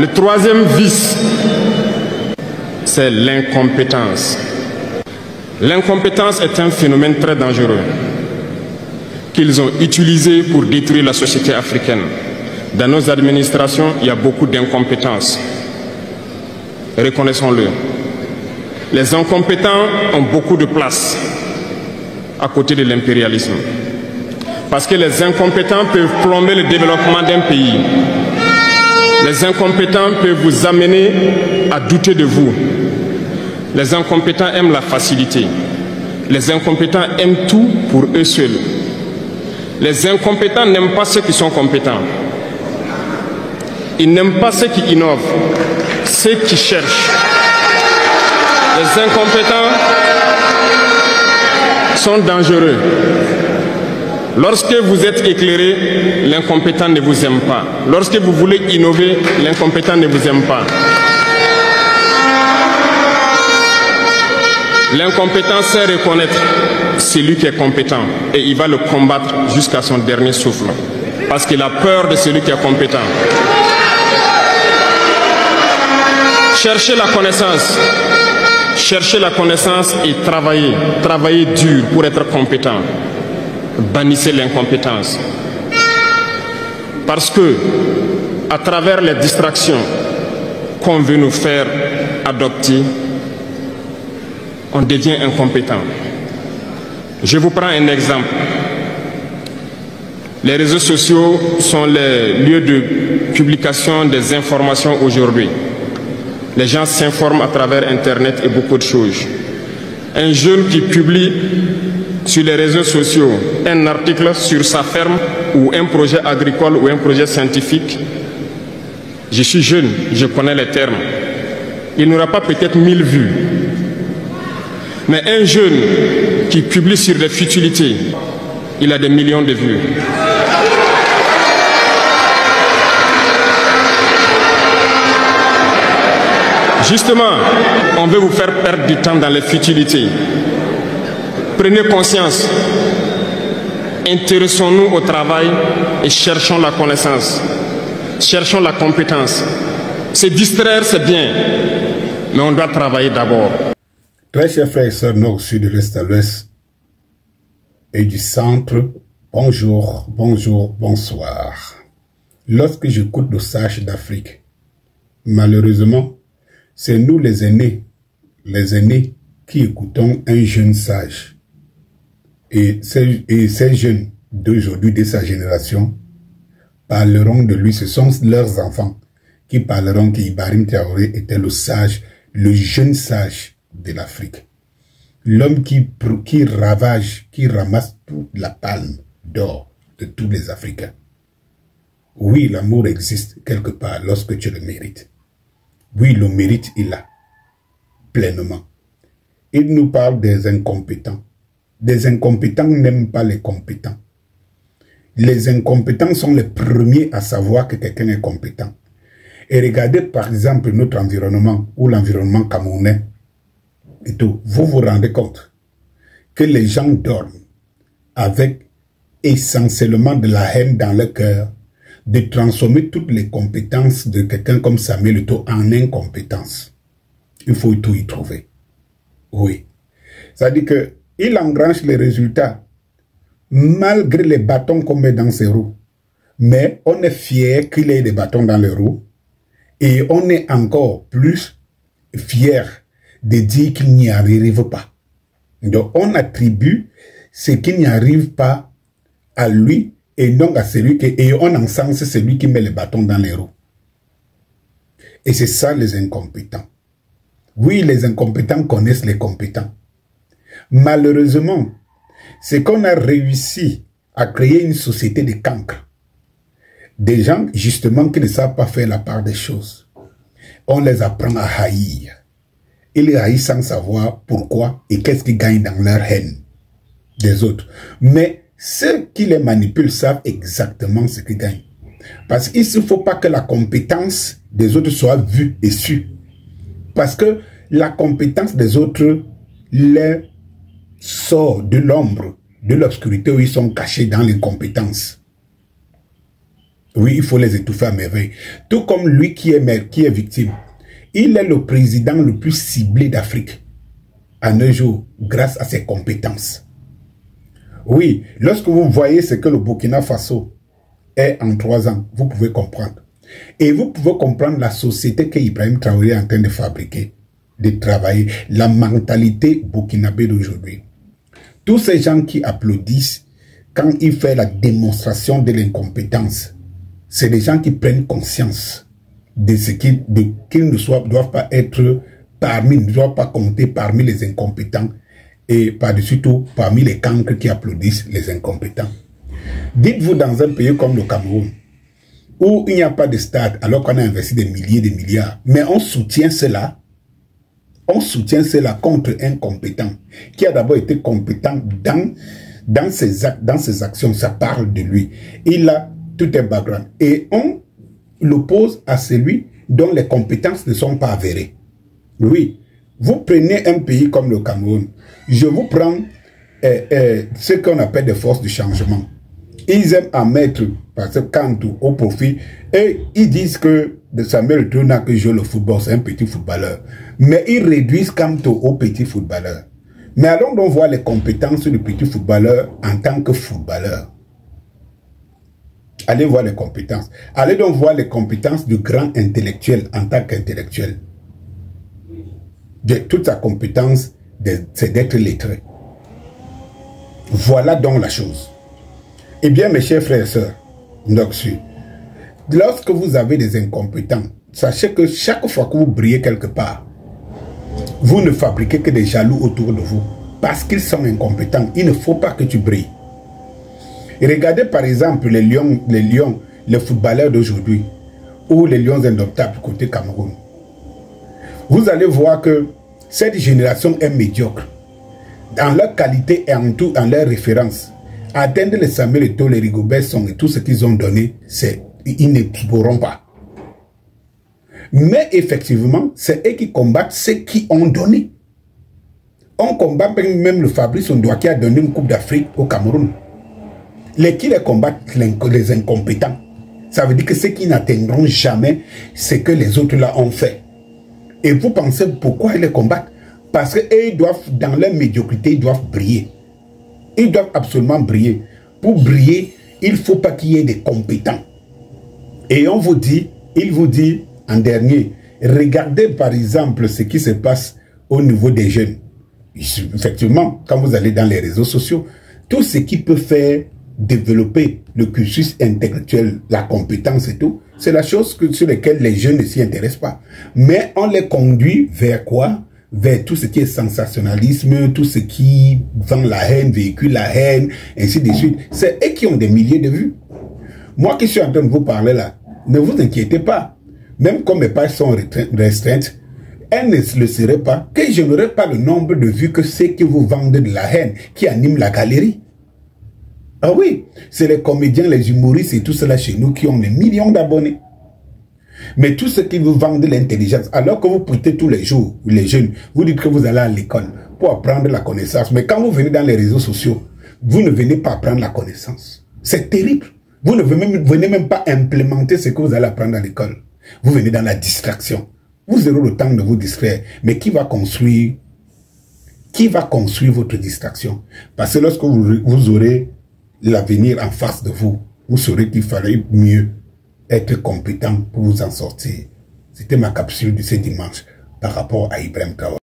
Le troisième vice, c'est l'incompétence. L'incompétence est un phénomène très dangereux qu'ils ont utilisé pour détruire la société africaine. Dans nos administrations, il y a beaucoup d'incompétence. Reconnaissons-le. Les incompétents ont beaucoup de place à côté de l'impérialisme. Parce que les incompétents peuvent plomber le développement d'un pays. Les incompétents peuvent vous amener à douter de vous. Les incompétents aiment la facilité. Les incompétents aiment tout pour eux seuls. Les incompétents n'aiment pas ceux qui sont compétents. Ils n'aiment pas ceux qui innovent, ceux qui cherchent. Les incompétents sont dangereux. Lorsque vous êtes éclairé, l'incompétent ne vous aime pas. Lorsque vous voulez innover, l'incompétent ne vous aime pas. L'incompétent sait reconnaître celui qui est compétent et il va le combattre jusqu'à son dernier souffle. Parce qu'il a peur de celui qui est compétent. Cherchez la connaissance. Cherchez la connaissance et travaillez. Travaillez dur pour être compétent. Bannissez l'incompétence. Parce que, à travers les distractions qu'on veut nous faire adopter, on devient incompétent. Je vous prends un exemple. Les réseaux sociaux sont les lieux de publication des informations aujourd'hui. Les gens s'informent à travers Internet et beaucoup de choses. Un jeune qui publie sur les réseaux sociaux un article sur sa ferme ou un projet agricole ou un projet scientifique, je suis jeune, je connais les termes. Il n'aura pas peut-être 1000 vues. Mais un jeune qui publie sur des futilités, il a des millions de vues. Justement, on veut vous faire perdre du temps dans les futilités. Prenez conscience. Intéressons-nous au travail et cherchons la connaissance. Cherchons la compétence. Se distraire, c'est bien, mais on doit travailler d'abord. Très chers frères et sœurs, nord, sud, l'est à l'ouest et du centre, bonjour, bonjour, bonsoir. Lorsque j'écoute le sage d'Afrique, malheureusement, c'est nous les aînés qui écoutons un jeune sage. Et ces jeunes d'aujourd'hui, de sa génération, parleront de lui. Ce sont leurs enfants qui parleront qu'Ibrahim Traoré était le sage, le jeune sage de l'Afrique. L'homme qui ravage, qui ramasse toute la palme d'or de tous les Africains. Oui, l'amour existe quelque part lorsque tu le mérites. Oui, le mérite est là, pleinement. Il nous parle des incompétents. Des incompétents n'aiment pas les compétents. Les incompétents sont les premiers à savoir que quelqu'un est compétent. Et regardez par exemple notre environnement ou l'environnement camerounais et tout. Vous vous rendez compte que les gens dorment avec essentiellement de la haine dans leur cœur, de transformer toutes les compétences de quelqu'un comme Samuel Eto'o en incompétence. Il faut tout y trouver. Oui. C'est-à-dire qu'il engrange les résultats malgré les bâtons qu'on met dans ses roues. Mais on est fier qu'il ait des bâtons dans les roues et on est encore plus fier de dire qu'il n'y arrive pas. Donc on attribue ce qui n'y arrive pas à lui et non à celui qui... Et on encense celui qui met les bâtons dans les roues. Et c'est ça les incompétents. Oui, les incompétents connaissent les compétents. Malheureusement, c'est qu'on a réussi à créer une société de cancres. Des gens, justement, qui ne savent pas faire la part des choses. On les apprend à haïr. Ils les haïssent sans savoir pourquoi et qu'est-ce qu'ils gagnent dans leur haine des autres. Mais ceux qui les manipulent savent exactement ce qu'ils gagnent. Parce qu'il ne faut pas que la compétence des autres soit vue et sue. Parce que la compétence des autres les sort de l'ombre, de l'obscurité où ils sont cachés dans l'incompétence. Oui, il faut les étouffer à merveille. Tout comme lui qui est victime. Il est le président le plus ciblé d'Afrique en un jour, grâce à ses compétences. Oui, lorsque vous voyez ce que le Burkina Faso est en 3 ans, vous pouvez comprendre. Et vous pouvez comprendre la société que Ibrahim Traoré est en train de fabriquer, de travailler, la mentalité burkinabé d'aujourd'hui. Tous ces gens qui applaudissent quand il fait la démonstration de l'incompétence, c'est des gens qui prennent conscience de ce qu'ils ne doivent pas être parmi, ne doivent pas compter parmi les incompétents et par-dessus tout parmi les cancres qui applaudissent les incompétents. Dites-vous dans un pays comme le Cameroun, où il n'y a pas de stade alors qu'on a investi des milliers de milliards, mais on soutient cela contre un compétent qui a d'abord été compétent dans ses actions, ça parle de lui. Il a tout un background. Et on l'oppose à celui dont les compétences ne sont pas avérées. Oui, vous prenez un pays comme le Cameroun, je vous prends ce qu'on appelle des forces de changement. Ils aiment à mettre Kantou au profit et ils disent que de Samuel Eto'o n'a que joué le football, c'est un petit footballeur. Mais ils réduisent Kantou au petit footballeur. Mais allons donc voir les compétences du petit footballeur en tant que footballeur. Allez voir les compétences. Allez donc voir les compétences du grand intellectuel en tant qu'intellectuel. Toute sa compétence, c'est d'être lettré. Voilà donc la chose. Eh bien, mes chers frères et sœurs, lorsque vous avez des incompétents, sachez que chaque fois que vous brillez quelque part, vous ne fabriquez que des jaloux autour de vous. Parce qu'ils sont incompétents, il ne faut pas que tu brilles. Et regardez par exemple les footballeurs d'aujourd'hui, ou les lions indomptables côté Cameroun. Vous allez voir que cette génération est médiocre. Dans leur qualité et en tout, en leur référence. Atteindre les Samuel Eto'o, les Rigobert Song et tout ce qu'ils ont donné, ils ne pourront pas. Mais effectivement, c'est eux qui combattent ceux qui ont donné. On combat même le Fabrice Ondoa qui a donné une Coupe d'Afrique au Cameroun. Qui les combattent? Les incompétents. Ça veut dire que ceux qui n'atteindront jamais ce que les autres là ont fait. Et vous pensez pourquoi ils les combattent? Parce qu'ils doivent, dans leur médiocrité, ils doivent briller. Ils doivent absolument briller. Pour briller, il ne faut pas qu'il y ait des compétents. Et on vous dit, il vous dit en dernier, regardez par exemple ce qui se passe au niveau des jeunes. Effectivement, quand vous allez dans les réseaux sociaux, tout ce qui peut faire développer le cursus intellectuel, la compétence et tout, c'est la chose sur laquelle les jeunes ne s'y intéressent pas. Mais on les conduit vers quoi? Vers tout ce qui est sensationnalisme, tout ce qui vend la haine, véhicule la haine, ainsi de suite. C'est eux qui ont des milliers de vues. Moi qui suis en train de vous parler là, ne vous inquiétez pas. Même comme mes pages sont restreintes, elles ne le seraient pas, que je n'aurai pas le nombre de vues que ceux qui vous vendent de la haine, qui animent la galerie. Ah oui, c'est les comédiens, les humoristes et tout cela chez nous qui ont des millions d'abonnés. Mais tout ce qui vous vendent de l'intelligence, alors que vous prêtez tous les jours, les jeunes, vous dites que vous allez à l'école pour apprendre la connaissance. Mais quand vous venez dans les réseaux sociaux, vous ne venez pas apprendre la connaissance. C'est terrible. Vous ne venez même pas implémenter ce que vous allez apprendre à l'école. Vous venez dans la distraction. Vous aurez le temps de vous distraire. Mais qui va construire votre distraction? Parce que lorsque vous aurez l'avenir en face de vous, vous saurez qu'il fallait mieux être compétent pour vous en sortir. C'était ma capsule de ce dimanche par rapport à Ibrahim Traoré.